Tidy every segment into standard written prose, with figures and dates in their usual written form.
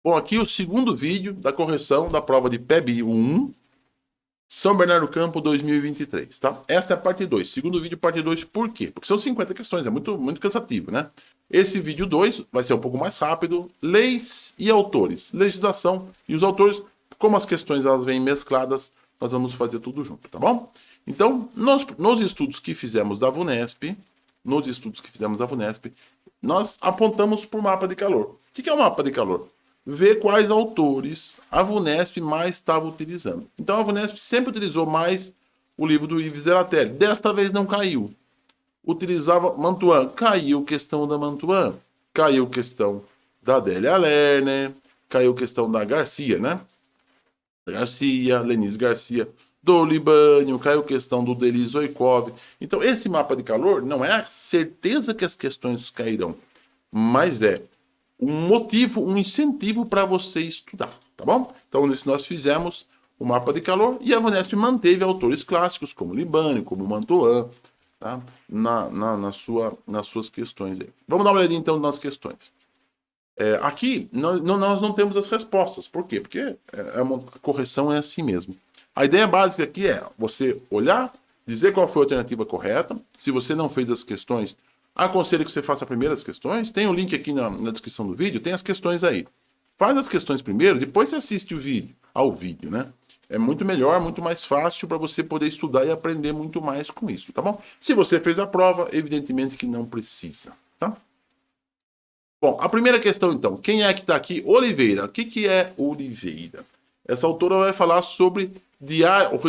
Bom, aqui o segundo vídeo da correção da prova de PEB 1, São Bernardo do Campo 2023, tá? Esta é a parte 2. Segundo vídeo, parte 2, por quê? Porque são 50 questões, é muito cansativo, né? Esse vídeo 2 vai ser um pouco mais rápido. Leis e autores. Legislação e os autores, como as questões elas vêm mescladas, nós vamos fazer tudo junto, tá bom? Então, nos estudos que fizemos da VUNESP, nós apontamos para o mapa de calor. O que é o mapa de calor? Ver quais autores a VUNESP mais estava utilizando. Então a VUNESP sempre utilizou mais o livro do Yves Zeratelli. Desta vez não caiu. Utilizava Mantuan, caiu questão da Mantuan, caiu questão da Adélia Lerner, caiu questão da Garcia, né? Garcia, Lenise Garcia, do Libânio, caiu questão do Delis Oikov. Então esse mapa de calor não é a certeza que as questões cairão, mas é um motivo, um incentivo para você estudar, tá bom? Então, isso nós fizemos o mapa de calor e a VUNESP manteve autores clássicos como Libânio, como Mantuan, tá? Nas suas questões aí. Vamos dar uma olhadinha então nas questões. Aqui, nós não temos as respostas. Por quê? Porque a correção é assim mesmo. A ideia básica aqui é você olhar, dizer qual foi a alternativa correta. Se você não fez as questões, aconselho que você faça primeiro as questões. Tem o link aqui na descrição do vídeo, tem as questões aí. Faz as questões primeiro, depois você assiste ao vídeo, né? É muito melhor, muito mais fácil para você poder estudar e aprender muito mais com isso, tá bom? Se você fez a prova, evidentemente que não precisa, tá? Bom, a primeira questão então, quem é que está aqui? Oliveira. O que é Oliveira? Essa autora vai falar sobre o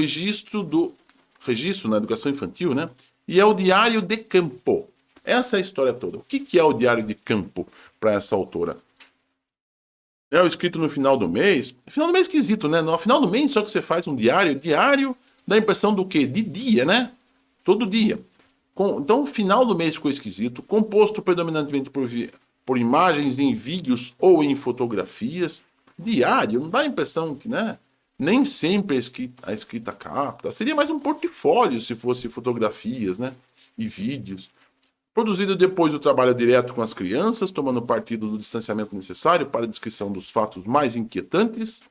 registro na educação infantil, né? E é o diário de campo. Essa é a história toda. O que é o diário de campo para essa autora? É o escrito no final do mês. Final do mês esquisito, né? No final do mês só que você faz um diário. Diário dá a impressão do quê? De dia, né? Todo dia. Então, o final do mês ficou esquisito. Composto predominantemente por imagens em vídeos ou em fotografias. Diário, não dá a impressão que, né? Nem sempre a escrita capta. Seria mais um portfólio se fosse fotografias, né? E vídeos. Produzido depois do trabalho direto com as crianças, tomando partido do distanciamento necessário para a descrição dos fatos mais inquietantes.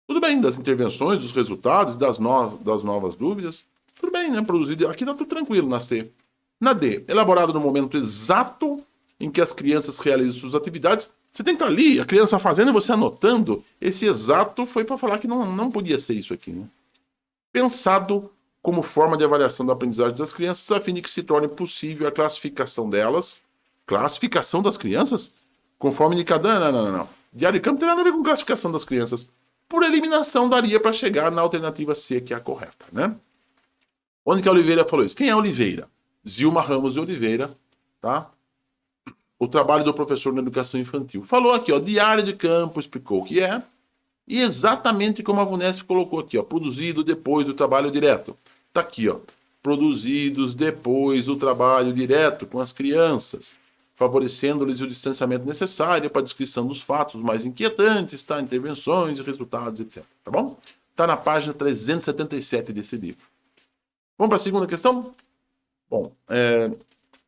Tudo bem, das intervenções, dos resultados, das novas dúvidas. Tudo bem, né? Produzido. Aqui tá tudo tranquilo na C. Na D, elaborado no momento exato em que as crianças realizam suas atividades. Você tem que estar ali, a criança fazendo e você anotando. Esse exato foi para falar que não podia ser isso aqui, né? Pensado como forma de avaliação da aprendizagem das crianças, a fim de que se torne possível a classificação delas. Classificação das crianças? Conforme indicador. Não. Diário de campo não tem nada a ver com classificação das crianças. Por eliminação, daria para chegar na alternativa C, que é a correta, né? Onde que a Oliveira falou isso? Quem é Oliveira? Zilma Ramos de Oliveira, tá? O trabalho do professor na educação infantil. Falou aqui, ó, diário de campo, explicou o que é. E exatamente como a VUNESP colocou aqui, ó, produzido depois do trabalho direto. Tá aqui, ó, produzidos depois do trabalho direto com as crianças, favorecendo-lhes o distanciamento necessário para a descrição dos fatos mais inquietantes, tá? Intervenções e resultados, etc. Tá bom? Tá na página 377 desse livro. Vamos para a segunda questão? Bom,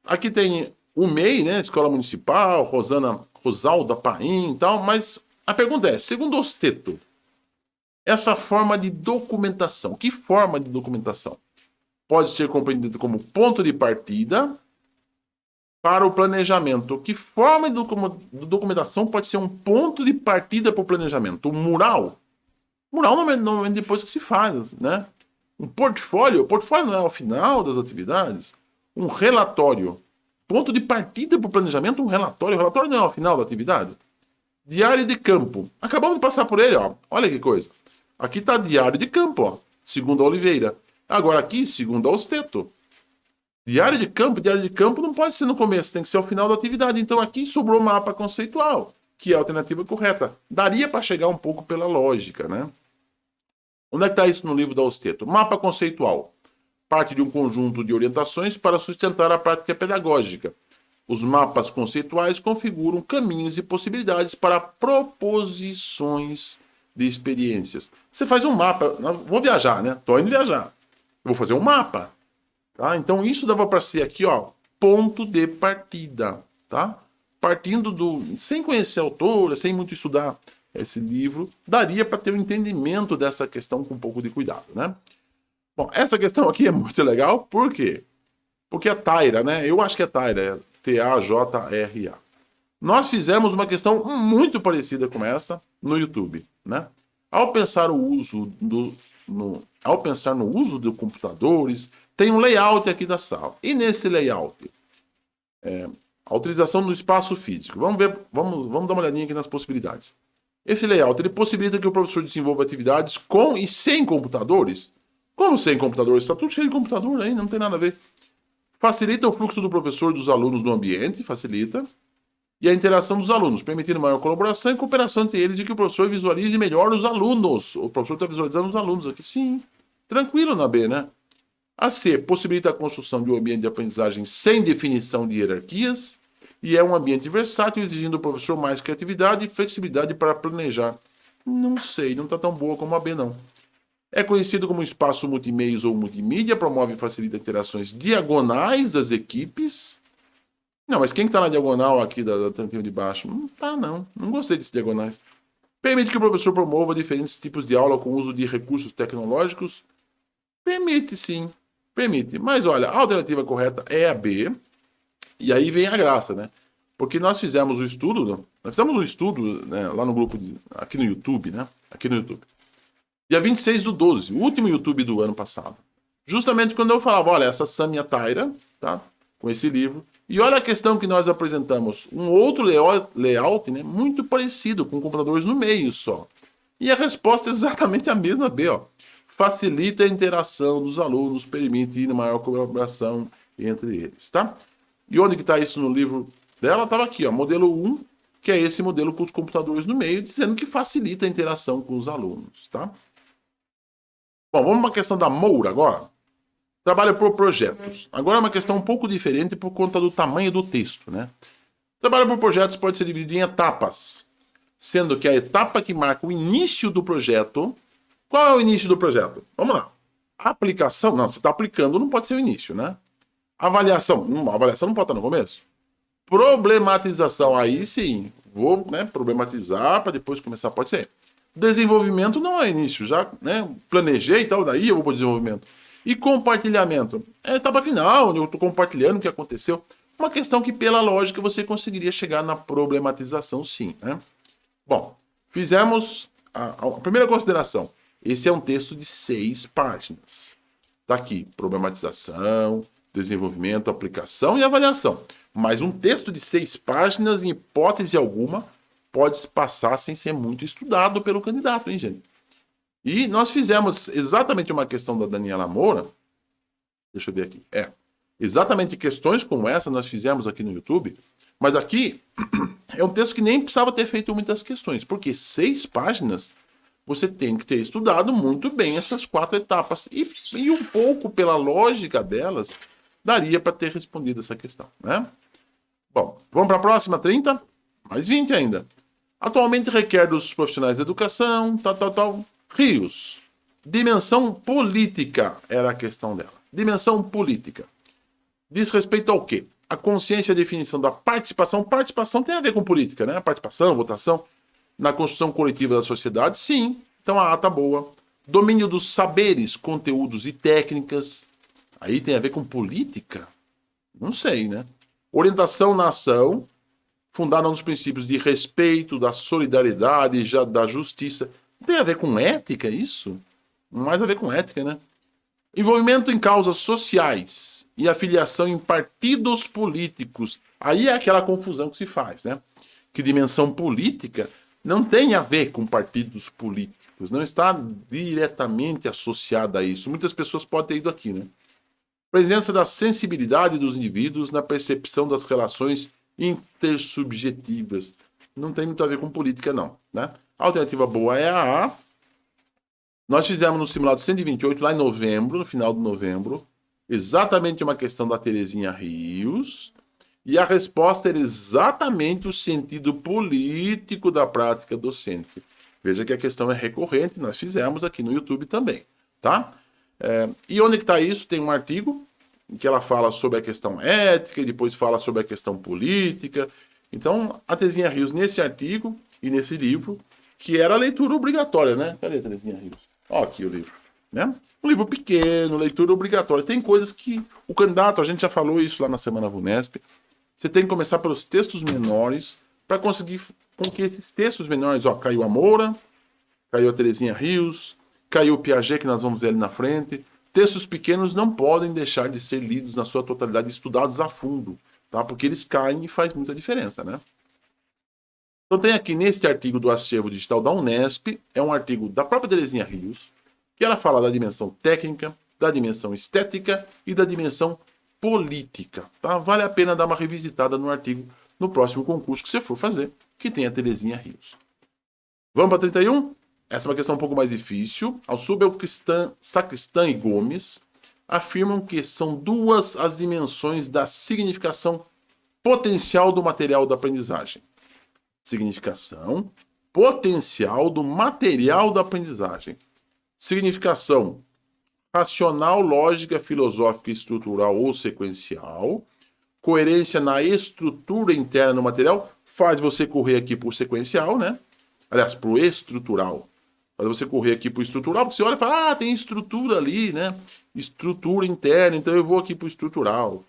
aqui tem o MEI, né? Escola Municipal, Rosalda Paim e tal, mas a pergunta é, segundo Osteto, essa forma de documentação, que forma de documentação? Pode ser compreendida como ponto de partida para o planejamento. Que forma de documentação pode ser um ponto de partida para o planejamento? Um mural? Mural não é depois que se faz, né? Um portfólio? O portfólio não é ao final das atividades? Um relatório? Ponto de partida para o planejamento, um relatório. O relatório não é ao final da atividade? Diário de campo. Acabamos de passar por ele, ó. Olha que coisa. Aqui está diário de campo, ó. Segundo a Oliveira. Agora aqui, segundo a Osteto. Diário de campo não pode ser no começo, tem que ser ao final da atividade. Então aqui sobrou mapa conceitual, que é a alternativa correta. Daria para chegar um pouco pela lógica, né? Onde é que está isso no livro da Osteto? Mapa conceitual. Parte de um conjunto de orientações para sustentar a prática pedagógica. Os mapas conceituais configuram caminhos e possibilidades para proposições de experiências. Você faz um mapa. Vou viajar, né? Estou indo viajar. Vou fazer um mapa. Tá? Então, isso dava para ser aqui, ó, ponto de partida. Tá? sem conhecer a autora, sem muito estudar esse livro, daria para ter um entendimento dessa questão com um pouco de cuidado, né? Bom, essa questão aqui é muito legal, por quê? Porque a Taira, né? Eu acho que é Taira, é T-A-J-R-A. Nós fizemos uma questão muito parecida com essa no YouTube, né? Ao pensar no uso de computadores, tem um layout aqui da sala. E nesse layout, a utilização do espaço físico. Vamos dar uma olhadinha aqui nas possibilidades. Esse layout ele possibilita que o professor desenvolva atividades com e sem computadores. Como sem computadores? Está tudo cheio de computador aí, não tem nada a ver. Facilita o fluxo do professor e dos alunos no ambiente, facilita. E a interação dos alunos, permitindo maior colaboração e cooperação entre eles e que o professor visualize melhor os alunos. O professor está visualizando os alunos aqui, sim. Tranquilo na B, né? A C possibilita a construção de um ambiente de aprendizagem sem definição de hierarquias e é um ambiente versátil, exigindo do professor mais criatividade e flexibilidade para planejar. Não sei, não está tão boa como a B, não. É conhecido como espaço multimeios ou multimídia, promove e facilita interações diagonais das equipes. Não, mas quem está na diagonal aqui da tanquinho de baixo? Não tá, não. Não gostei desses diagonais. Permite que o professor promova diferentes tipos de aula com o uso de recursos tecnológicos? Permite, sim. Permite. Mas, olha, a alternativa correta é a B. E aí vem a graça, né? Porque nós fizemos o estudo, né, lá no grupo, aqui no YouTube, né? Aqui no YouTube. Dia 26/12, o último YouTube do ano passado. Justamente quando eu falava, olha, essa Samia Taira, tá? Com esse livro. E olha a questão que nós apresentamos. Um outro layout, né, muito parecido, com computadores no meio só. E a resposta é exatamente a mesma B, ó. Facilita a interação dos alunos, permitindo maior colaboração entre eles, tá? E onde que está isso no livro dela? Estava aqui, ó, modelo 1, que é esse modelo com os computadores no meio, dizendo que facilita a interação com os alunos, tá? Bom, vamos para a questão da Moura agora. Trabalho por projetos. Agora é uma questão um pouco diferente por conta do tamanho do texto, né? Trabalho por projetos pode ser dividido em etapas, sendo que a etapa que marca o início do projeto... Qual é o início do projeto? Vamos lá. Aplicação, não, você está aplicando, não pode ser o início, né? Avaliação, a avaliação não pode estar no começo. Problematização, aí sim, vou, né, problematizar para depois começar, pode ser. Desenvolvimento não é início, já, né, planejei e tal, daí eu vou para o desenvolvimento. E compartilhamento, é a etapa final, onde eu estou compartilhando o que aconteceu. Uma questão que, pela lógica, você conseguiria chegar na problematização, sim, né? Bom, fizemos a primeira consideração. Esse é um texto de 6 páginas. Está aqui, problematização, desenvolvimento, aplicação e avaliação. Mas um texto de 6 páginas, em hipótese alguma, pode se passar sem ser muito estudado pelo candidato, hein, gente? E nós fizemos exatamente uma questão da Daniela Moura. Deixa eu ver aqui. Exatamente questões como essa nós fizemos aqui no YouTube. Mas aqui é um texto que nem precisava ter feito muitas questões. Porque 6 páginas... você tem que ter estudado muito bem essas 4 etapas. E um pouco pela lógica delas, daria para ter respondido essa questão, né? Bom, vamos para a próxima, 30? Mais 20 ainda. Atualmente requer dos profissionais da educação, Rios. Dimensão política era a questão dela. Dimensão política. Diz respeito ao quê? A consciência e a definição da participação. Participação tem a ver com política, né? Participação, votação. Na construção coletiva da sociedade, sim. Então a A tá boa. Domínio dos saberes, conteúdos e técnicas. Aí tem a ver com política? Não sei, né? Orientação na ação, fundada nos princípios de respeito, da solidariedade, da justiça. Tem a ver com ética isso? Mais a ver com ética, né? Envolvimento em causas sociais e afiliação em partidos políticos. Aí é aquela confusão que se faz, né? Que dimensão política não tem a ver com partidos políticos, não está diretamente associada a isso. Muitas pessoas podem ter ido aqui, né? Presença da sensibilidade dos indivíduos na percepção das relações intersubjetivas. Não tem muito a ver com política, não, né? A alternativa boa é a A. Nós fizemos no simulado 128, lá em novembro, no final de novembro, exatamente uma questão da Terezinha Rios. E a resposta era exatamente o sentido político da prática docente. Veja que a questão é recorrente, nós fizemos aqui no YouTube também, tá? E onde que está isso? Tem um artigo em que ela fala sobre a questão ética e depois fala sobre a questão política Então, a Terezinha Rios, nesse artigo e nesse livro, que era a leitura obrigatória, né? Cadê a Terezinha Rios? Ó, aqui o livro, né? Um livro pequeno, leitura obrigatória. Tem coisas que o candidato, a gente já falou isso lá na Semana VUNESP, você tem que começar pelos textos menores para conseguir com que esses textos menores, ó, caiu a Moura, caiu a Terezinha Rios, caiu o Piaget, que nós vamos ver ali na frente. Textos pequenos não podem deixar de ser lidos na sua totalidade, estudados a fundo, tá? Porque eles caem e faz muita diferença, né? Então tem aqui neste artigo do Acervo Digital da Unesp, é um artigo da própria Terezinha Rios, que ela fala da dimensão técnica, da dimensão estética e da dimensão política, tá? Vale a pena dar uma revisitada no artigo no próximo concurso que você for fazer, que tem a Terezinha Rios. Vamos para 31? Essa é uma questão um pouco mais difícil. Sacristã e Gomes afirmam que são duas as dimensões da significação potencial do material da aprendizagem. Significação potencial do material da aprendizagem. Significação racional, lógica, filosófica, estrutural ou sequencial. Coerência na estrutura interna do material faz você correr aqui por sequencial, né? Aliás, por estrutural. Faz você correr aqui por estrutural, porque você olha e fala, ah, tem estrutura ali, né? Estrutura interna, então eu vou aqui por estrutural.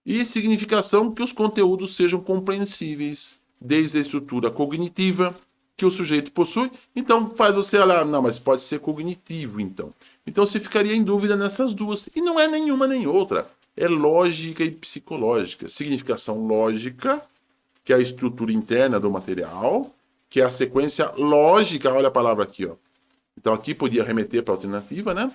E significação que os conteúdos sejam compreensíveis, desde a estrutura cognitiva que o sujeito possui. Então faz você olhar, não, mas pode ser cognitivo, então. Então você ficaria em dúvida nessas duas. E não é nenhuma nem outra. É lógica e psicológica. Significação lógica, que é a estrutura interna do material, que é a sequência lógica, olha a palavra aqui, ó. Então aqui podia remeter para a alternativa, né?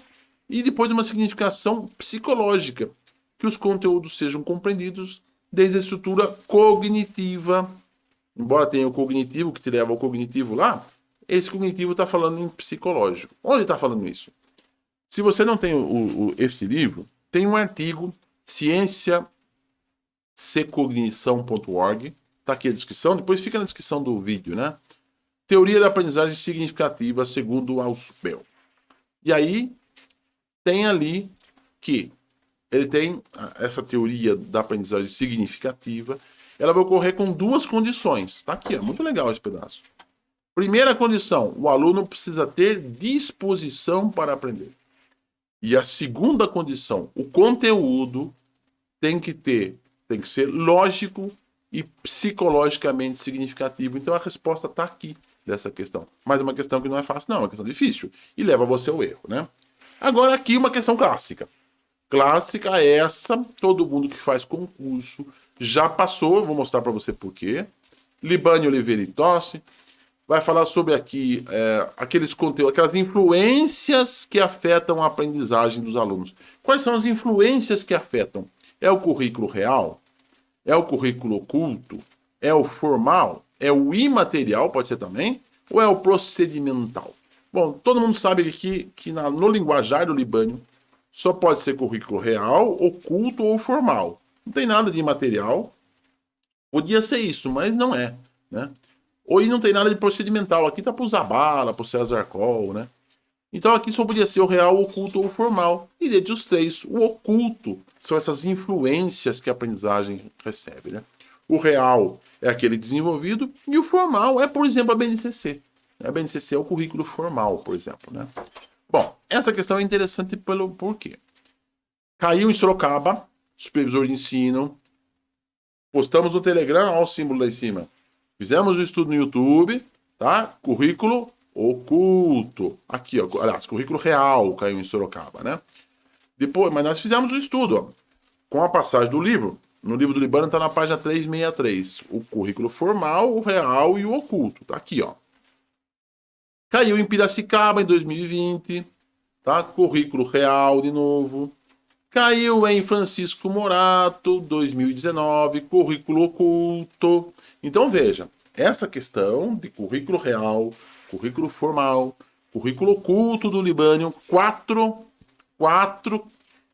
E depois uma significação psicológica, que os conteúdos sejam compreendidos desde a estrutura cognitiva. Embora tenha o cognitivo, que te leva ao cognitivo lá, esse cognitivo está falando em psicológico. Onde está falando isso? Se você não tem este livro, tem um artigo, cienciacognição.org, está aqui a descrição, depois fica na descrição do vídeo, né? Teoria da aprendizagem significativa, segundo Ausubel. E aí, tem ali que ele tem essa teoria da aprendizagem significativa, ela vai ocorrer com duas condições. Está aqui, ó, muito legal esse pedaço. Primeira condição, o aluno precisa ter disposição para aprender. E a segunda condição, o conteúdo tem que ser lógico e psicologicamente significativo. Então a resposta está aqui dessa questão. Mas é uma questão que não é fácil, não, é uma questão difícil e leva você ao erro, né? Agora aqui uma questão clássica. Clássica essa, todo mundo que faz concurso já passou, vou mostrar para você por quê. Libânio Oliveira e Tossi vai falar sobre aqui aqueles conteúdos, aquelas influências que afetam a aprendizagem dos alunos. Quais são as influências que afetam? É o currículo real? É o currículo oculto? É o formal? É o imaterial, pode ser também? Ou é o procedimental? Bom, todo mundo sabe que no linguajar do Libânio só pode ser currículo real, oculto ou formal. Não tem nada de imaterial. Podia ser isso, mas não é, né? Ou não tem nada de procedimental. Aqui tá pro Zabala, pro César Coll, né? Então aqui só podia ser o real, o oculto ou o formal. E dentre os três, o oculto são essas influências que a aprendizagem recebe, né? O real é aquele desenvolvido e o formal é, por exemplo, a BNCC. A BNCC é o currículo formal, por exemplo, né? Bom, essa questão é interessante pelo porquê. Caiu em Sorocaba, supervisor de ensino. Postamos no Telegram, olha o símbolo lá em cima. Fizemos o estudo no YouTube, tá? Currículo oculto. Aqui, ó. Aliás, currículo real caiu em Sorocaba, né? Depois, mas nós fizemos o estudo, ó. Com a passagem do livro. No livro do Libânio está na página 363. O currículo formal, o real e o oculto. Tá aqui, ó. Caiu em Piracicaba em 2020. Tá? Currículo real de novo. Caiu em Francisco Morato, 2019, currículo oculto. Então veja, essa questão de currículo real, currículo formal, currículo oculto do Libânio, quatro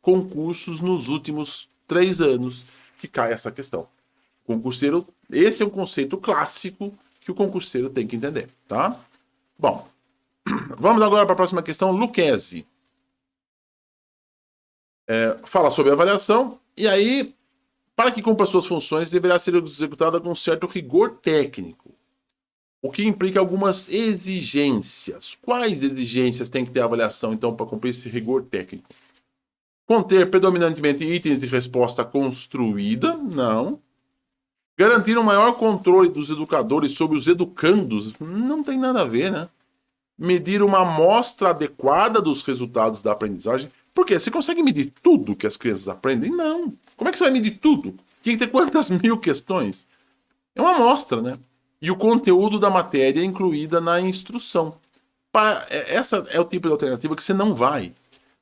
concursos nos últimos 3 anos que cai essa questão. Concurseiro, esse é um conceito clássico que o concurseiro tem que entender, tá? Bom, vamos agora para a próxima questão, Lucchesi. Fala sobre avaliação, e aí para que cumpra suas funções, deverá ser executada com certo rigor técnico, o que implica algumas exigências. Quais exigências tem que ter a avaliação, então, para cumprir esse rigor técnico? Conter predominantemente itens de resposta construída? Não. Garantir um maior controle dos educadores sobre os educandos? Não tem nada a ver, né? Medir uma amostra adequada dos resultados da aprendizagem? Por quê? Você consegue medir tudo que as crianças aprendem? Não. Como é que você vai medir tudo? Tinha que ter quantas mil questões? É uma amostra, né? E o conteúdo da matéria incluída na instrução. Essa é o tipo de alternativa que você não vai.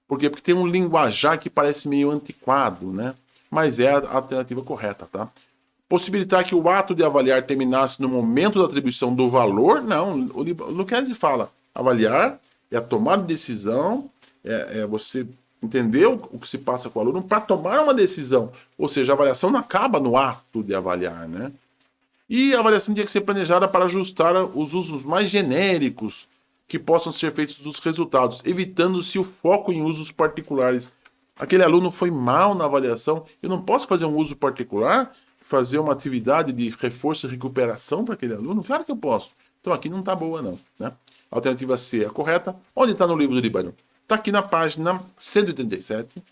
Por quê? Porque tem um linguajar que parece meio antiquado, né? Mas é a alternativa correta, tá? Possibilitar que o ato de avaliar terminasse no momento da atribuição do valor? Não. O Lucchesi fala, avaliar é a tomada de decisão, é você entender o que se passa com o aluno para tomar uma decisão. Ou seja, a avaliação não acaba no ato de avaliar, né? E a avaliação tinha que ser planejada para ajustar os usos mais genéricos que possam ser feitos dos resultados, evitando-se o foco em usos particulares. Aquele aluno foi mal na avaliação, eu não posso fazer um uso particular, fazer uma atividade de reforço e recuperação para aquele aluno? Claro que eu posso. Então aqui não está boa não, né? A alternativa C é a correta. Onde está no livro do Líbano? Está aqui na página 187.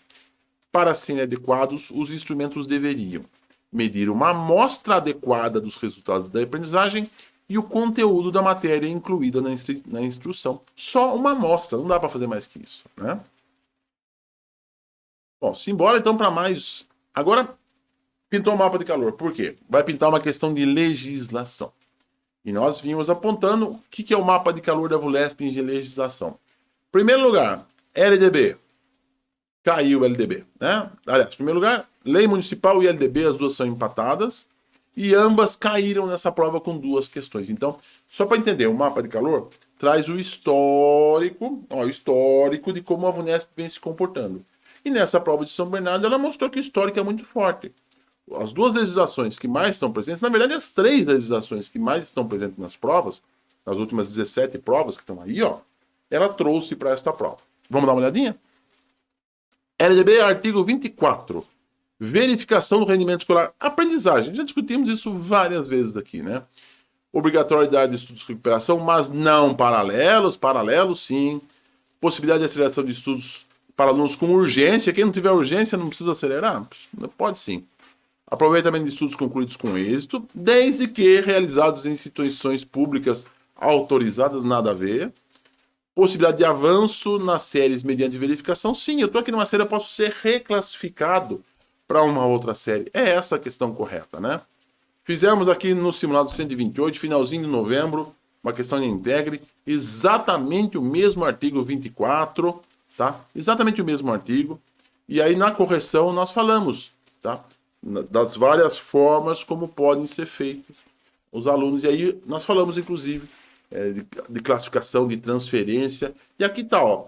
Para serem adequados, os instrumentos deveriam medir uma amostra adequada dos resultados da aprendizagem e o conteúdo da matéria incluída na instrução. Só uma amostra, não dá para fazer mais que isso, né? Bom, simbora então para mais. Agora, pintou um mapa de calor. Por quê? Vai pintar uma questão de legislação. E nós vimos apontando o que é o mapa de calor da VULESP em legislação. Primeiro lugar, LDB. Caiu o LDB, né? Aliás, em primeiro lugar, Lei Municipal e LDB, as duas são empatadas. E ambas caíram nessa prova com duas questões. Então, só para entender, o mapa de calor traz o histórico de como a VUNESP vem se comportando. E nessa prova de São Bernardo, ela mostrou que o histórico é muito forte. As duas legislações que mais estão presentes, na verdade, as três legislações que mais estão presentes nas provas, nas últimas 17 provas que estão aí, ó, ela trouxe para esta prova. Vamos dar uma olhadinha? LDB, artigo 24. Verificação do rendimento escolar. Aprendizagem. Já discutimos isso várias vezes aqui, né? Obrigatoriedade de estudos de recuperação, mas não paralelos. Paralelos, sim. Possibilidade de aceleração de estudos para alunos com urgência. Quem não tiver urgência não precisa acelerar? Pode sim. Aproveitamento de estudos concluídos com êxito, desde que realizados em instituições públicas autorizadas, nada a ver. Possibilidade de avanço nas séries mediante verificação. Sim, eu estou aqui numa série, eu posso ser reclassificado para uma outra série. É essa a questão correta, né? Fizemos aqui no simulado 128, finalzinho de novembro, uma questão de integre, exatamente o mesmo artigo 24, tá? Exatamente o mesmo artigo. E aí na correção nós falamos, tá? Das várias formas como podem ser feitas os alunos. E aí nós falamos, inclusive, de classificação, de transferência. E aqui está, ó,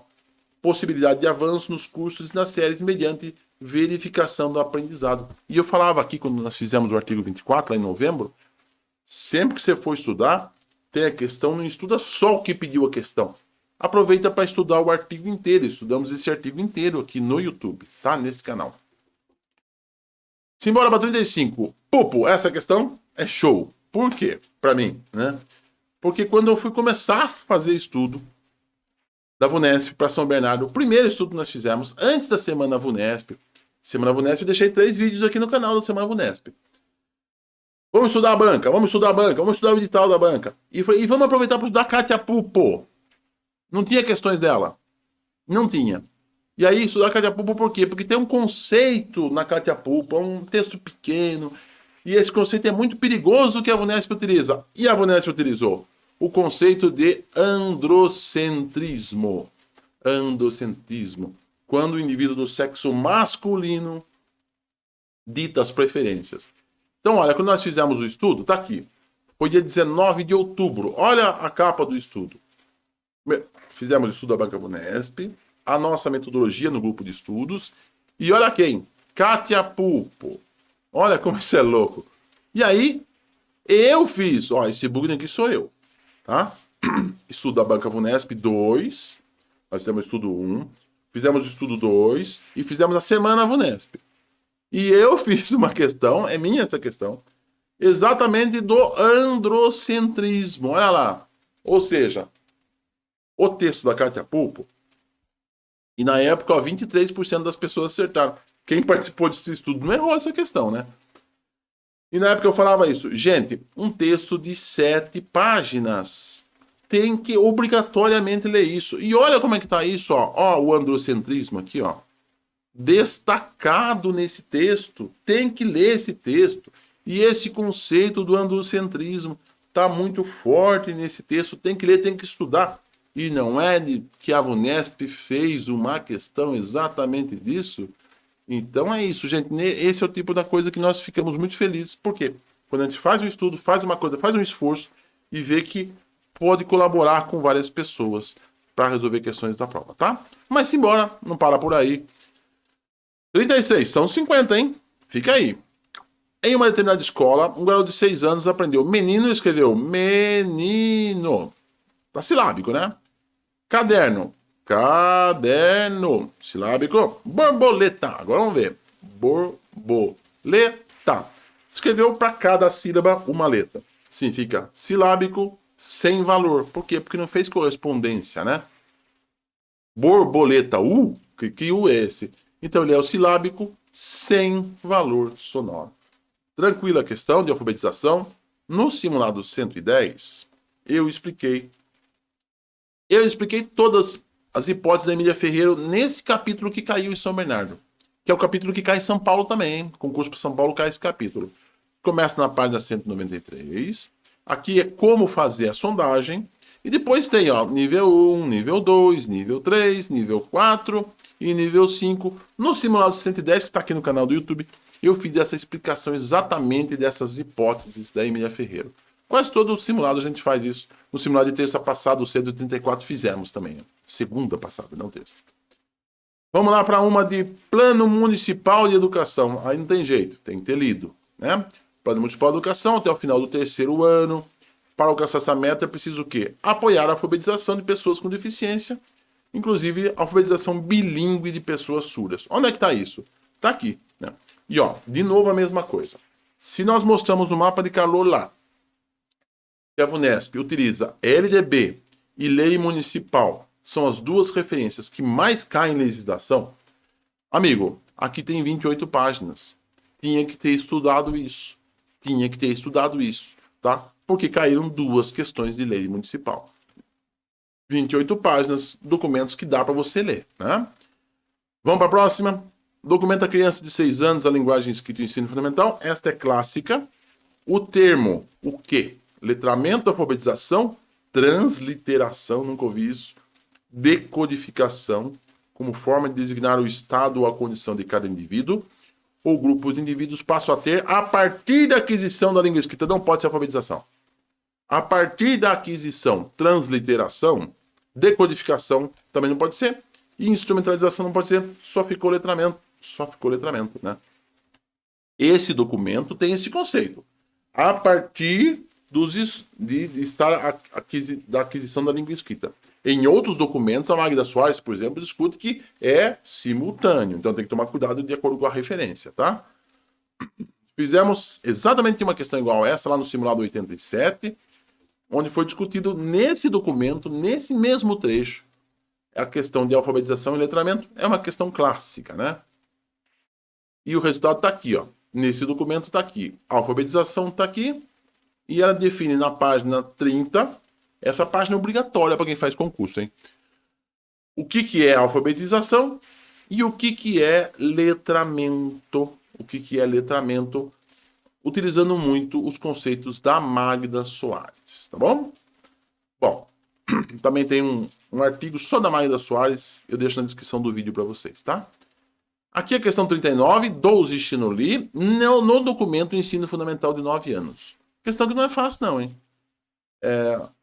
possibilidade de avanço nos cursos e nas séries mediante verificação do aprendizado. E eu falava aqui, quando nós fizemos o artigo 24, lá em novembro, sempre que você for estudar, tem a questão, não estuda só o que pediu a questão. Aproveita para estudar o artigo inteiro. Estudamos esse artigo inteiro aqui no YouTube, tá? Nesse canal. Simbora para 35. Pupo, essa questão é show. Por quê? Para mim, né? Porque quando eu fui começar a fazer estudo da VUNESP para São Bernardo, o primeiro estudo que nós fizemos, antes da Semana VUNESP, eu deixei 3 vídeos aqui no canal da Semana VUNESP. Vamos estudar a banca, vamos estudar o edital da banca. E vamos aproveitar para estudar a Kátia Pupo. Não tinha questões dela. Não tinha. E aí, estudar a Kátia Pupo por quê? Porque tem um conceito na Kátia Pupo, é um texto pequeno, e esse conceito é muito perigoso que a VUNESP utiliza. E a VUNESP utilizou o conceito de androcentrismo. Androcentrismo. Quando o indivíduo do sexo masculino dita as preferências. Então, olha, quando nós fizemos o estudo, tá aqui. Foi dia 19 de outubro. Olha a capa do estudo. Fizemos o estudo da Banca VUNESP, a nossa metodologia no grupo de estudos. E olha quem? Kátia Pupo. Olha como isso é louco. E aí, eu fiz. Ó, esse bug aqui sou eu. Tá? Estudo da Banca VUNESP 2. Nós fizemos o estudo 1. Fizemos o estudo 2. E fizemos a Semana VUNESP. E eu fiz uma questão, é minha essa questão, exatamente do androcentrismo. Olha lá. Ou seja, o texto da Cátia Pulpo, e na época, ó, 23% das pessoas acertaram. Quem participou desse estudo não errou essa questão, né? E na época eu falava isso. Gente, um texto de 7 páginas. Tem que obrigatoriamente ler isso. E olha como é que tá isso, ó. Ó, o androcentrismo aqui, ó. Destacado nesse texto. Tem que ler esse texto. E esse conceito do androcentrismo tá muito forte nesse texto. Tem que ler, tem que estudar. E não é de que a VUNESP fez uma questão exatamente disso? Então é isso, gente. Esse é o tipo da coisa que nós ficamos muito felizes. Por quê? Quando a gente faz um estudo, faz uma coisa, faz um esforço e vê que pode colaborar com várias pessoas para resolver questões da prova, tá? Mas simbora, não para por aí. 36, são 50, hein? Fica aí. Em uma determinada escola, um garoto de 6 anos aprendeu menino e escreveu menino. Tá silábico, né? Caderno. Caderno. Silábico. Borboleta. Agora vamos ver. Borboleta. Escreveu para cada sílaba uma letra. Significa silábico sem valor. Por quê? Porque não fez correspondência, né? Borboleta. Que U é esse? Então ele é o silábico sem valor sonoro. Tranquila questão de alfabetização. No simulado 110, eu expliquei todas as hipóteses da Emília Ferreira nesse capítulo que caiu em São Bernardo. Que é o capítulo que cai em São Paulo também, hein? Concurso para São Paulo cai esse capítulo. Começa na página 193. Aqui é como fazer a sondagem. E depois tem, ó, nível 1, nível 2, nível 3, nível 4 e nível 5. No simulado 110, que está aqui no canal do YouTube, eu fiz essa explicação exatamente dessas hipóteses da Emília Ferreira. Quase todo simulado a gente faz isso. No simulado de terça passada, o 134, fizemos também. Segunda passada, não terça. Vamos lá para uma de Plano Municipal de Educação. Aí não tem jeito, tem que ter lido, né? Plano Municipal de Educação até o final do terceiro ano. Para alcançar essa meta é preciso o quê? Apoiar a alfabetização de pessoas com deficiência, inclusive a alfabetização bilíngue de pessoas surdas. Onde é que está isso? Está aqui, né? E ó, de novo a mesma coisa. Se nós mostramos no mapa de calor lá, que a VUNESP utiliza LDB e Lei Municipal, são as duas referências que mais caem em legislação, amigo, aqui tem 28 páginas. Tinha que ter estudado isso. Tá? Porque caíram duas questões de lei municipal. 28 páginas, documentos que dá para você ler, né? Vamos para a próxima. Documenta a criança de 6 anos a linguagem escrita em ensino fundamental. Esta é clássica. O termo, o quê? Letramento, alfabetização, transliteração, nunca ouvi isso, decodificação, como forma de designar o estado ou a condição de cada indivíduo, ou grupo de indivíduos passam a ter a partir da aquisição da língua escrita. Não pode ser alfabetização. A partir da aquisição, transliteração, decodificação também não pode ser, e instrumentalização não pode ser, só ficou letramento, né? Esse documento tem esse conceito. A partir da aquisição da língua escrita. Em outros documentos, a Magda Soares, por exemplo, discute que é simultâneo. Então tem que tomar cuidado de acordo com a referência, tá? Fizemos exatamente uma questão igual a essa lá no simulado 87, onde foi discutido nesse documento, nesse mesmo trecho, a questão de alfabetização e letramento. É uma questão clássica, né? E o resultado está aqui, ó. Nesse documento está aqui. A alfabetização está aqui. E ela define na página 30, essa página é obrigatória para quem faz concurso, hein? O que é alfabetização e o que é letramento. Utilizando muito os conceitos da Magda Soares, tá bom? Bom, também tem um artigo só da Magda Soares, eu deixo na descrição do vídeo para vocês, tá? Aqui a questão 39, do Zichinoli, no documento Ensino Fundamental de 9 anos. Questão que não é fácil não, hein?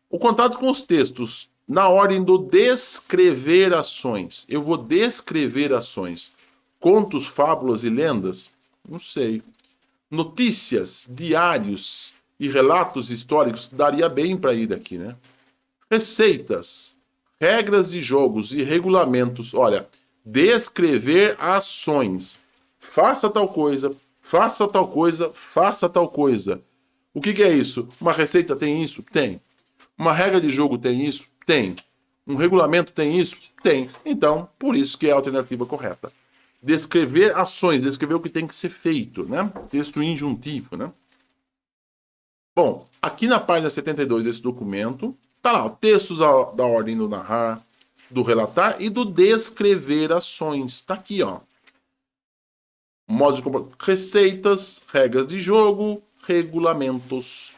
O contato com os textos na ordem do descrever ações. Eu vou descrever ações. Contos, fábulas e lendas? Não sei. Notícias, diários e relatos históricos daria bem para ir aqui, né? Receitas, regras de jogos e regulamentos. Olha, descrever ações. faça tal coisa, faça tal coisa, faça tal coisa. O que é isso? Uma receita tem isso? Tem. Uma regra de jogo tem isso? Tem. Um regulamento tem isso? Tem. Então, por isso que é a alternativa correta. Descrever ações, descrever o que tem que ser feito, né? Texto injuntivo, né? Bom, aqui na página 72 desse documento, tá lá, textos da ordem do narrar, do relatar e do descrever ações. Tá aqui, ó. Modos de receitas, regras de jogo, regulamentos.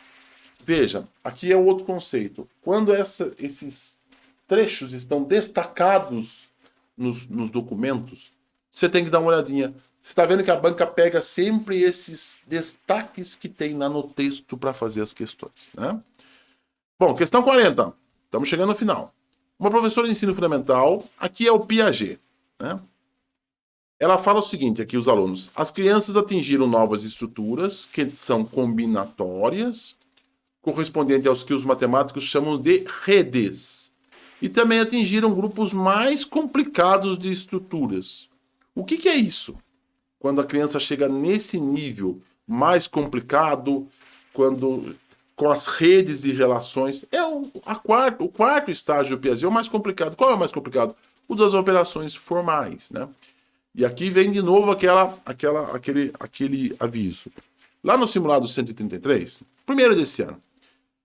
Veja, aqui é outro conceito. Quando esses trechos estão destacados nos documentos, você tem que dar uma olhadinha. Você está vendo que a banca pega sempre esses destaques que tem lá no texto para fazer as questões, né? Bom, questão 40. Estamos chegando no final. Uma professora de ensino fundamental, aqui é o Piaget, né? Ela fala o seguinte aqui, os alunos. As crianças atingiram novas estruturas que são combinatórias, correspondente aos que os matemáticos chamam de redes. E também atingiram grupos mais complicados de estruturas. O que é isso? Quando a criança chega nesse nível mais complicado, quando com as redes de relações, é o quarto estágio do Piaget, é o mais complicado. Qual é o mais complicado? O das operações formais, né? E aqui vem de novo aquele aviso. Lá no simulado 133, primeiro desse ano,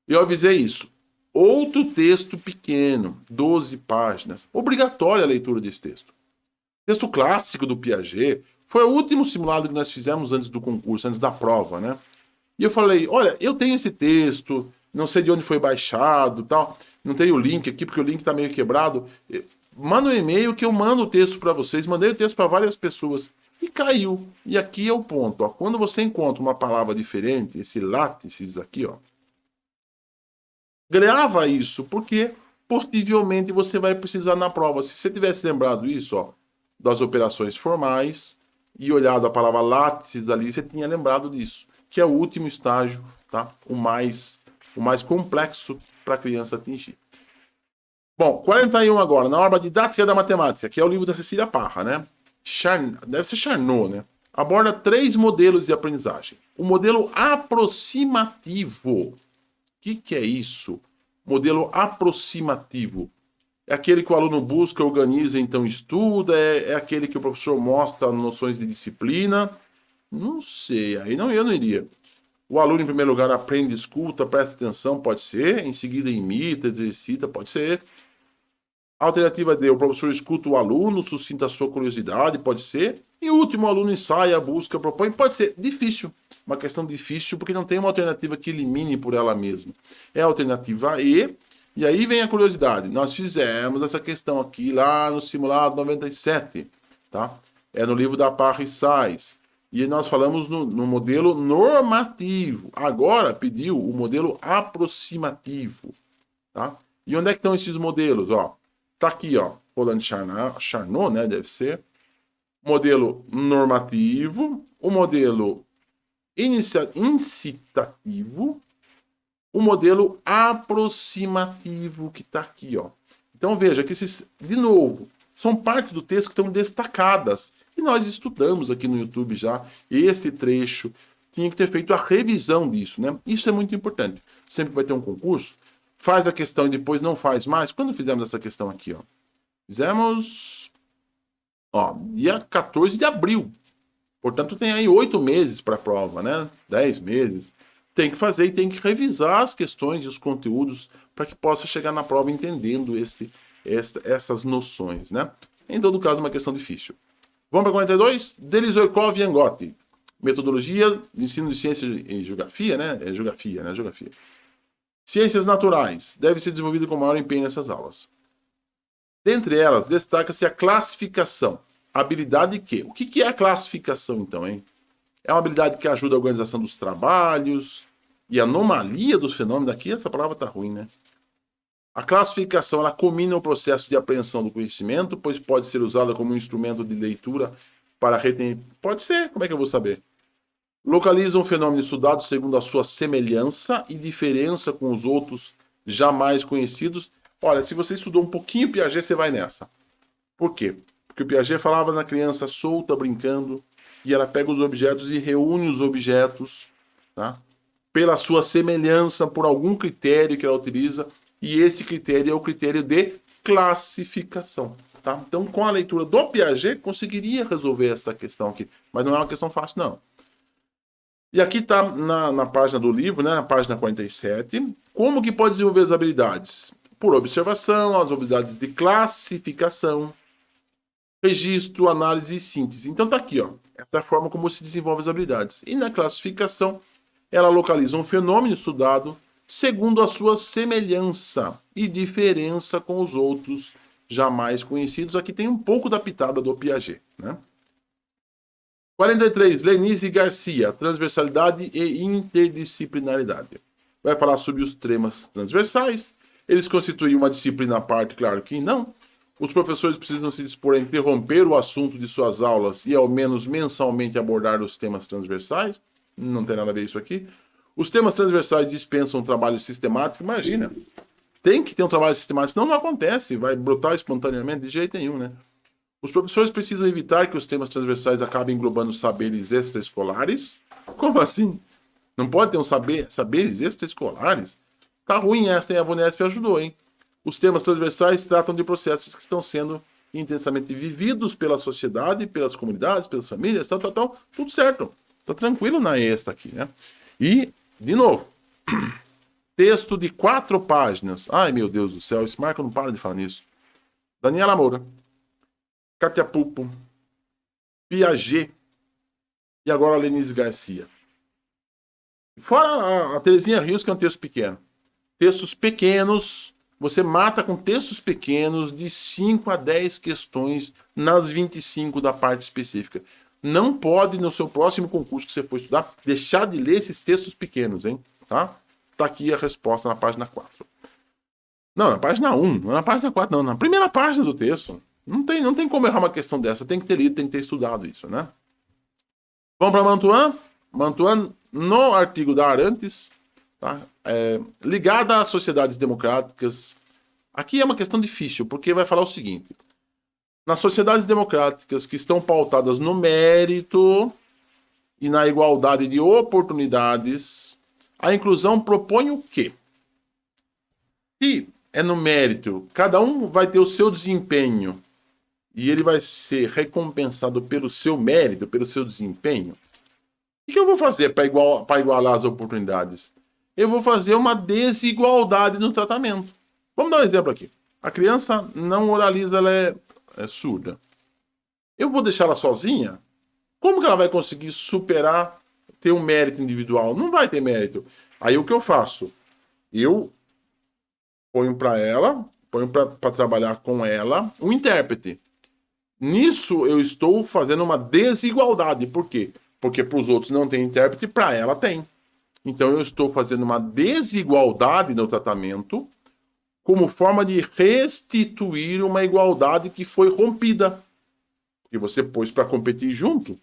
eu avisei isso. Outro texto pequeno, 12 páginas. Obrigatória a leitura desse texto. Texto clássico do Piaget. Foi o último simulado que nós fizemos antes do concurso, antes da prova, né? E eu falei, olha, eu tenho esse texto, não sei de onde foi baixado, tal. Não tenho o link aqui, porque o link está meio quebrado. Manda um e-mail que eu mando o texto para vocês. Mandei o texto para várias pessoas. E caiu. E aqui é o ponto. Ó. Quando você encontra uma palavra diferente, esse látices aqui, ó, grava isso, porque possivelmente você vai precisar na prova. Se você tivesse lembrado isso, ó, das operações formais e olhado a palavra látices ali, você tinha lembrado disso, que é o último estágio, tá? O mais complexo para a criança atingir. Bom, 41 agora, na obra didática da matemática, que é o livro da Cecília Parra, né? Deve ser Charnot, né? Aborda 3 modelos de aprendizagem. O modelo aproximativo. O que é isso? Modelo aproximativo. É aquele que o aluno busca, organiza, então estuda? É aquele que o professor mostra noções de disciplina? Não sei, aí eu não iria. O aluno, em primeiro lugar, aprende, escuta, presta atenção, pode ser. Em seguida, imita, exercita, pode ser. A alternativa D, o professor escuta o aluno, suscita a sua curiosidade, pode ser. E o último, o aluno ensaia, busca, propõe, pode ser. Difícil. Uma questão difícil, porque não tem uma alternativa que elimine por ela mesma. É a alternativa E. E aí vem a curiosidade. Nós fizemos essa questão aqui lá no simulado 97. Tá? É no livro da Parra e Sais. E nós falamos no modelo normativo. Agora pediu o modelo aproximativo. Tá? E onde é que estão esses modelos? Ó, tá aqui, ó. Roland Charnot, né? Deve ser. Modelo normativo. O modelo incitativo. O modelo aproximativo que está aqui, ó. Então veja que esses, de novo, são partes do texto que estão destacadas. E nós estudamos aqui no YouTube já esse trecho. Tinha que ter feito a revisão disso, né? Isso é muito importante. Sempre que vai ter um concurso, faz a questão e depois não faz mais. Quando fizemos essa questão aqui, ó? Fizemos, ó, dia 14 de abril. Portanto, tem aí 8 meses para a prova, né? 10 meses. Tem que fazer e tem que revisar as questões e os conteúdos para que possa chegar na prova entendendo essas noções, né? Em todo caso, uma questão difícil. Vamos para 42? Delizoikov e Angotti. Metodologia de ensino de ciência e geografia, né? É geografia, né? Geografia. Ciências naturais. Deve ser desenvolvido com maior empenho nessas aulas. Dentre elas, destaca-se a classificação. Habilidade que? O que é a classificação, então, hein? É uma habilidade que ajuda a organização dos trabalhos e a anomalia dos fenômenos. Aqui essa palavra está ruim, né? A classificação, ela combina o processo de apreensão do conhecimento, pois pode ser usada como um instrumento de leitura para reter... Pode ser, como é que eu vou saber? Localiza um fenômeno estudado segundo a sua semelhança e diferença com os outros jamais conhecidos. Olha, se você estudou um pouquinho Piaget, você vai nessa. Por quê? Porque o Piaget falava na criança solta, brincando, e ela pega os objetos e reúne os objetos, tá? Pela sua semelhança, por algum critério que ela utiliza, e esse critério é o critério de classificação. Tá? Então, com a leitura do Piaget, conseguiria resolver essa questão aqui, mas não é uma questão fácil, não. E aqui está na página do livro, né, na página 47, como que pode desenvolver as habilidades? Por observação, as habilidades de classificação, registro, análise e síntese. Então tá aqui, ó, essa é a forma como se desenvolve as habilidades. E na classificação, ela localiza um fenômeno estudado segundo a sua semelhança e diferença com os outros jamais conhecidos. Aqui tem um pouco da pitada do Piaget, né? 43. Lenise Garcia, transversalidade e interdisciplinaridade. Vai falar sobre os temas transversais. Eles constituem uma disciplina à parte? Claro que não. Os professores precisam se dispor a interromper o assunto de suas aulas e ao menos mensalmente abordar os temas transversais. Não tem nada a ver isso aqui. Os temas transversais dispensam um trabalho sistemático. Imagina, tem que ter um trabalho sistemático, senão não acontece, vai brotar espontaneamente de jeito nenhum, né? Os professores precisam evitar que os temas transversais acabem englobando saberes extraescolares. Como assim? Não pode ter saberes extraescolares? Tá ruim essa, e a VUNESP ajudou, hein? Os temas transversais tratam de processos que estão sendo intensamente vividos pela sociedade, pelas comunidades, pelas famílias, tal, tudo certo. Tá tranquilo na esta aqui, né? E, de novo, texto de 4 páginas. Ai, meu Deus do céu, esse Marco não para de falar nisso. Daniela Moura, Kátia Pupo, Piaget e agora a Lenise Garcia. Fora a Terezinha Rios, que é um texto pequeno. Textos pequenos, você mata com textos pequenos de 5 a 10 questões nas 25 da parte específica. Não pode, no seu próximo concurso que você for estudar, deixar de ler esses textos pequenos, hein? Tá aqui a resposta na página 4. Não, na página 1, não é na página 4, não. Na primeira página do texto. Não tem como errar uma questão dessa. Tem que ter lido, tem que ter estudado isso, né? Vamos para Mantuan. Mantuan, no artigo da Arantes, tá? Ligada às sociedades democráticas. Aqui é uma questão difícil, porque vai falar o seguinte. Nas sociedades democráticas que estão pautadas no mérito e na igualdade de oportunidades, a inclusão propõe o quê? Se é no mérito, cada um vai ter o seu desempenho e ele vai ser recompensado pelo seu mérito, pelo seu desempenho. O que eu vou fazer para igualar as oportunidades? Eu vou fazer uma desigualdade no tratamento. Vamos dar um exemplo aqui. A criança não oraliza, ela é surda. Eu vou deixar ela sozinha? Como que ela vai conseguir superar, ter um mérito individual? Não vai ter mérito. Aí o que eu faço? Eu ponho para trabalhar com ela um intérprete. Nisso eu estou fazendo uma desigualdade. Por quê? Porque para os outros não tem intérprete, para ela tem. Então eu estou fazendo uma desigualdade no tratamento como forma de restituir uma igualdade que foi rompida. Que você pôs para competir junto.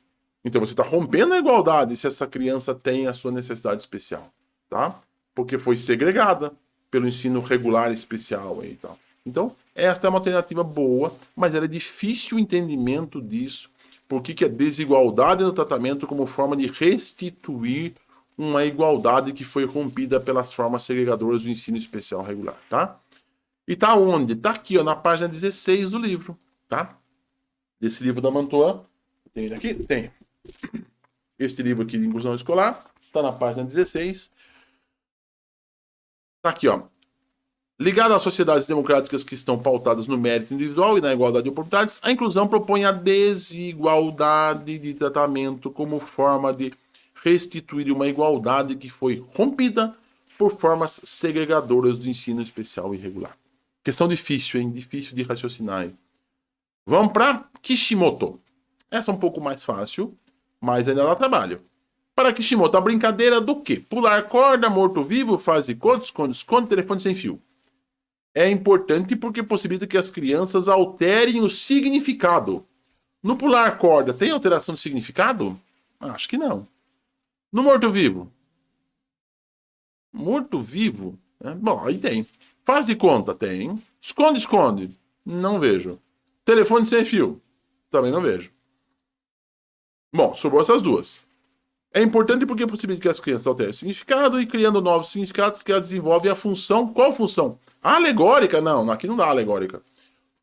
Então você está rompendo a igualdade se essa criança tem a sua necessidade especial. Tá? Porque foi segregada pelo ensino regular especial e tal. Então, esta é uma alternativa boa, mas era difícil o entendimento disso. Por que a desigualdade no tratamento como forma de restituir uma igualdade que foi rompida pelas formas segregadoras do ensino especial regular, tá? E tá onde? Tá aqui, ó, na página 16 do livro, tá? Desse livro da Mantuan. Tem ele aqui? Tem. Este livro aqui de inclusão escolar tá na página 16. Tá aqui, ó. Ligado às sociedades democráticas que estão pautadas no mérito individual e na igualdade de oportunidades, a inclusão propõe a desigualdade de tratamento como forma de restituir uma igualdade que foi rompida por formas segregadoras do ensino especial irregular. Questão difícil, hein? Difícil de raciocinar. Hein? Vamos para Kishimoto. Essa é um pouco mais fácil, mas ainda dá trabalho. Para Kishimoto, a brincadeira do quê? Pular corda, morto-vivo, faz de conta, esconde, telefone sem fio. É importante porque possibilita que as crianças alterem o significado. No pular corda, tem alteração de significado? Acho que não. No morto-vivo? Morto-vivo? Bom, aí tem. Faz de conta? Tem. Esconde. Não vejo. Telefone sem fio? Também não vejo. Bom, sobrou essas duas. É importante porque possibilita que as crianças alterem o significado e criando novos significados que elas desenvolvem a função. Qual função? Alegórica? Não, aqui não dá alegórica.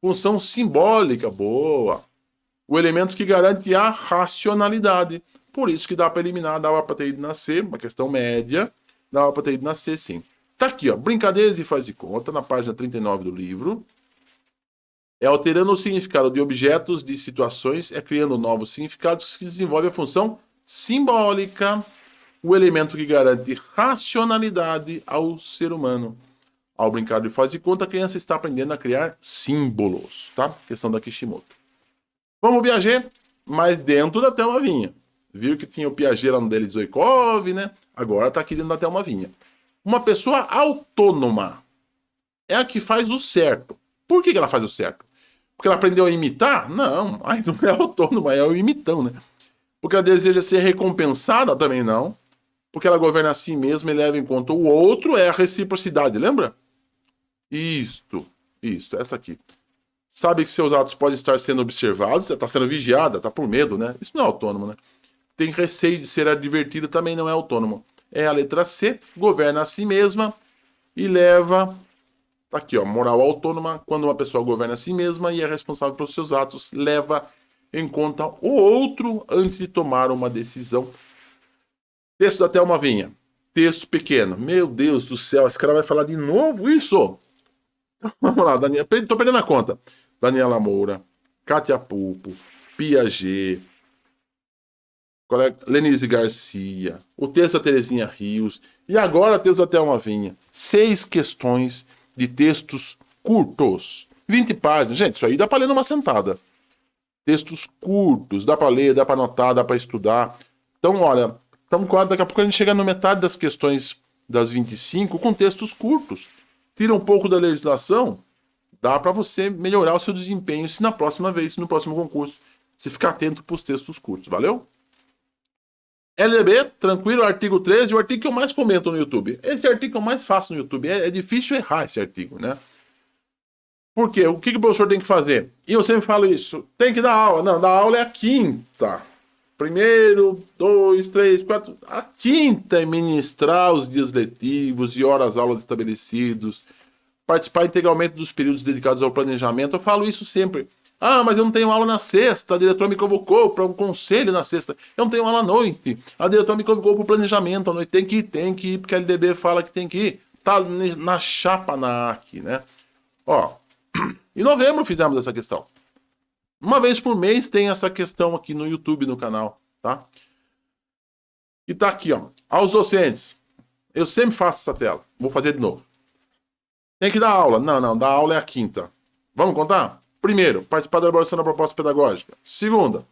Função simbólica, boa. O elemento que garante a racionalidade. Por isso que dá para eliminar, dá para ter ido na C, uma questão média, dá para ter ido na C sim. Tá aqui, ó, brincadeiras e faz de conta, na página 39 do livro. É alterando o significado de objetos, de situações, é criando novos significados que desenvolve a função simbólica, o elemento que garante racionalidade ao ser humano. Ao brincar de faz de conta, a criança está aprendendo a criar símbolos, tá? Questão da Kishimoto. Vamos Piaget, mas dentro da Thelma Vinha. Viu que tinha o Piaget lá no Delizoikov, né? Agora está aqui dentro da Thelma Vinha. Uma pessoa autônoma é a que faz o certo. Por que ela faz o certo? Porque ela aprendeu a imitar? Não, aí não é autônoma, é o imitão, né? Porque ela deseja ser recompensada? Também não. Porque ela governa a si mesma e leva em conta o outro, é a reciprocidade, lembra? Isto, essa aqui. Sabe que seus atos podem estar sendo observados, está sendo vigiada, está por medo, né? Isso não é autônomo, né? Tem receio de ser advertida, também não é autônomo. É a letra C, governa a si mesma e leva... Tá aqui, ó, moral autônoma, quando uma pessoa governa a si mesma e é responsável pelos seus atos, leva em conta o outro antes de tomar uma decisão. Texto da Thelma Vinha. Texto pequeno. Meu Deus do céu, esse cara vai falar de novo isso? Vamos lá, Daniela. Tô perdendo a conta. Daniela Moura, Kátia Pulpo, Piaget, Lenise Garcia, o texto da Terezinha Rios e agora o texto da Thelma Vinha. 6 questões de textos curtos. 20 páginas. Gente, isso aí dá para ler numa sentada. Textos curtos, dá para ler, dá para anotar, dá para estudar. Então, olha, estamos quase, daqui a pouco a gente chega na metade das questões das 25 com textos curtos. Tira um pouco da legislação, dá para você melhorar o seu desempenho se na próxima vez, se no próximo concurso, você ficar atento para os textos curtos. Valeu? LDB, tranquilo, artigo 13, o artigo que eu mais comento no YouTube. Esse artigo que eu mais faço no YouTube. É difícil errar esse artigo, né? Por quê? O que o professor tem que fazer? E eu sempre falo isso. Tem que dar aula. Não, dar aula é a quinta. Primeiro, 2, 3, 4. A quinta é ministrar os dias letivos e horas-aulas estabelecidos. Participar integralmente dos períodos dedicados ao planejamento. Eu falo isso sempre. Ah, mas eu não tenho aula na sexta. A diretora me convocou para um conselho na sexta. Eu não tenho aula à noite. A diretora me convocou para o planejamento à noite. Tem que ir, porque a LDB fala que tem que ir. Tá na chapa na aqui, né? Ó, em novembro fizemos essa questão. Uma vez por mês tem essa questão aqui no YouTube, no canal, tá? E tá aqui, ó. Aos docentes. Eu sempre faço essa tela. Vou fazer de novo. Tem que dar aula. Não, dar aula é a quinta. Vamos contar? Primeiro, participar da elaboração da proposta pedagógica. Segunda,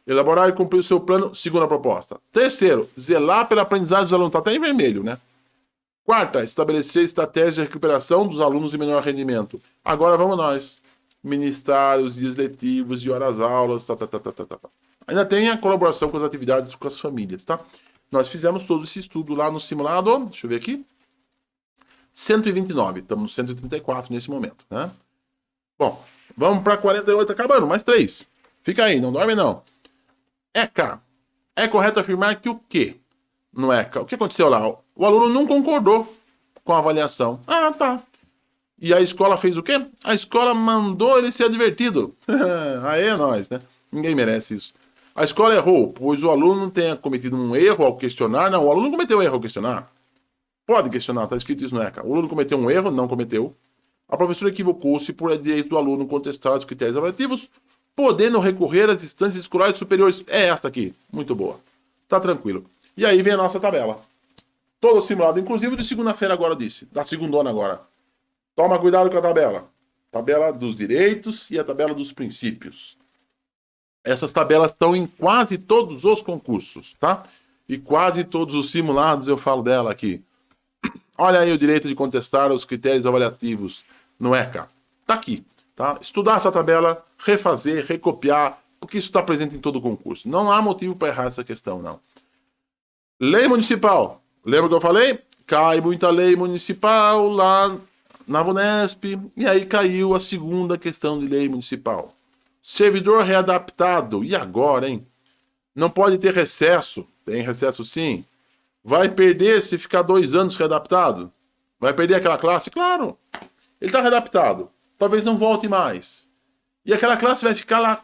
elaborar e cumprir o seu plano. Segunda proposta. Terceiro, zelar pela aprendizagem dos alunos. Tá até em vermelho, né? Quarta, estabelecer estratégias de recuperação dos alunos de menor rendimento. Agora vamos nós. Ministrar os dias letivos e horas-aulas. Ainda tem a colaboração com as atividades com as famílias, tá? Nós fizemos todo esse estudo lá no simulado. Deixa eu ver aqui. 129. Estamos no 134 nesse momento, né? Bom, vamos para 48. Acabando. Mais 3. Fica aí, não dorme não. ECA. É correto afirmar que o quê? No ECA. O que aconteceu lá? O aluno não concordou com a avaliação. Ah, tá. E a escola fez o quê? A escola mandou ele ser advertido. Aí é nós, né? Ninguém merece isso. A escola errou, pois o aluno não tenha cometido um erro ao questionar. Não, o aluno cometeu erro ao questionar. Pode questionar, tá escrito isso no ECA. O aluno cometeu um erro, não cometeu. A professora equivocou-se por direito do aluno contestar os critérios avaliativos, podendo recorrer às instâncias escolares superiores. É esta aqui. Muito boa. Tá tranquilo. E aí vem a nossa tabela. Todo simulado, inclusive de segunda-feira agora disse. Da segundona agora. Toma cuidado com a tabela. Tabela dos direitos e a tabela dos princípios. Essas tabelas estão em quase todos os concursos, tá? E quase todos os simulados eu falo dela aqui. Olha aí o direito de contestar os critérios avaliativos no ECA. Tá aqui, tá? Estudar essa tabela, refazer, recopiar, porque isso está presente em todo o concurso. Não há motivo para errar essa questão, não. Lei municipal. Lembra que eu falei? Cai muita lei municipal lá na VUNESP, e aí caiu a segunda questão de lei municipal. Servidor readaptado. E agora, hein? Não pode ter recesso. Tem recesso sim. Vai perder se ficar 2 anos readaptado? Vai perder aquela classe? Claro. Ele está readaptado. Talvez não volte mais. E aquela classe vai ficar lá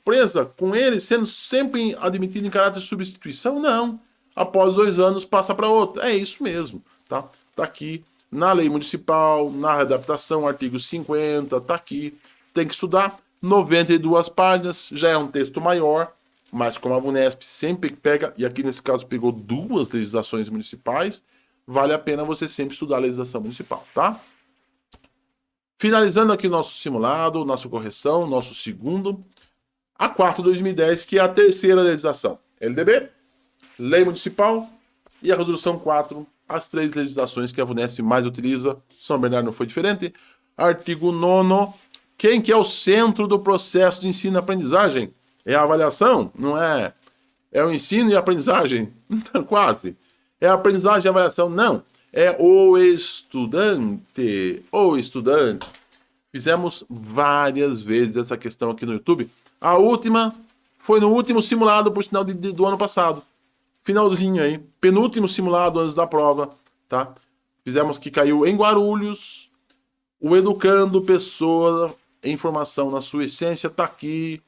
presa com ele, sendo sempre admitido em caráter de substituição? Não. Após 2 anos, passa para outra. É isso mesmo. Tá aqui na lei municipal, na readaptação, artigo 50, tá aqui. Tem que estudar. 92 páginas, já é um texto maior, mas como a VUNESP sempre pega, e aqui nesse caso pegou 2 legislações municipais, vale a pena você sempre estudar a legislação municipal, tá? Finalizando aqui o nosso simulado, nossa correção, nosso segundo, a 4/2010, que é a terceira legislação. LDB, Lei Municipal e a Resolução 4, as 3 legislações que a VUNESP mais utiliza. São Bernardo não foi diferente. Artigo 9º, quem que é o centro do processo de ensino e aprendizagem? É a avaliação? Não é? É o ensino e a aprendizagem? Então, quase. É a aprendizagem e a avaliação? Não. É o estudante. O estudante. Fizemos várias vezes essa questão aqui no YouTube. A última foi no último simulado, por sinal, do ano passado. Finalzinho aí. Penúltimo simulado antes da prova, tá? Fizemos que caiu em Guarulhos. O educando pessoa em formação na sua essência tá aqui.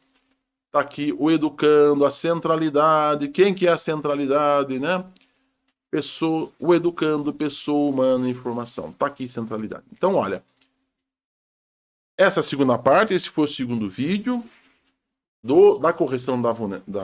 Tá aqui o educando, a centralidade. Quem que é a centralidade, né? O educando, pessoa humana em formação. Tá aqui centralidade. Então, olha. Essa é a segunda parte, esse foi o segundo vídeo da correção da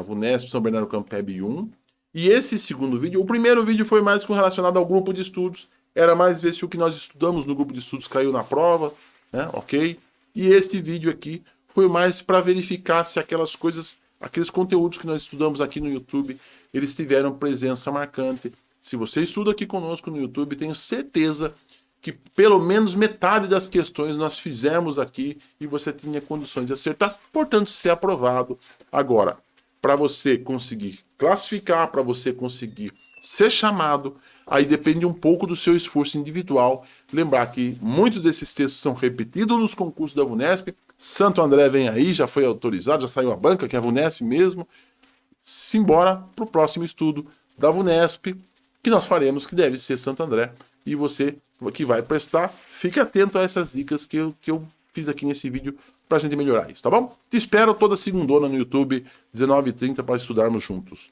VUNESP São Bernardo do Campo PEB 1. E esse segundo vídeo, o primeiro vídeo foi mais relacionado ao grupo de estudos. Era mais ver se o que nós estudamos no grupo de estudos caiu na prova, né? Ok? E este vídeo aqui foi mais para verificar se aquelas coisas, aqueles conteúdos que nós estudamos aqui no YouTube, eles tiveram presença marcante. Se você estuda aqui conosco no YouTube, tenho certeza que pelo menos metade das questões nós fizemos aqui e você tinha condições de acertar, portanto, ser aprovado. Agora, para você conseguir classificar, para você conseguir ser chamado, aí depende um pouco do seu esforço individual. Lembrar que muitos desses textos são repetidos nos concursos da VUNESP. Santo André vem aí, já foi autorizado, já saiu a banca, que é a VUNESP mesmo. Simbora para o próximo estudo da VUNESP, que nós faremos, que deve ser Santo André. E você que vai prestar, fique atento a essas dicas que eu fiz aqui nesse vídeo para a gente melhorar isso, tá bom? Te espero toda segundona no YouTube, 19h30, para estudarmos juntos.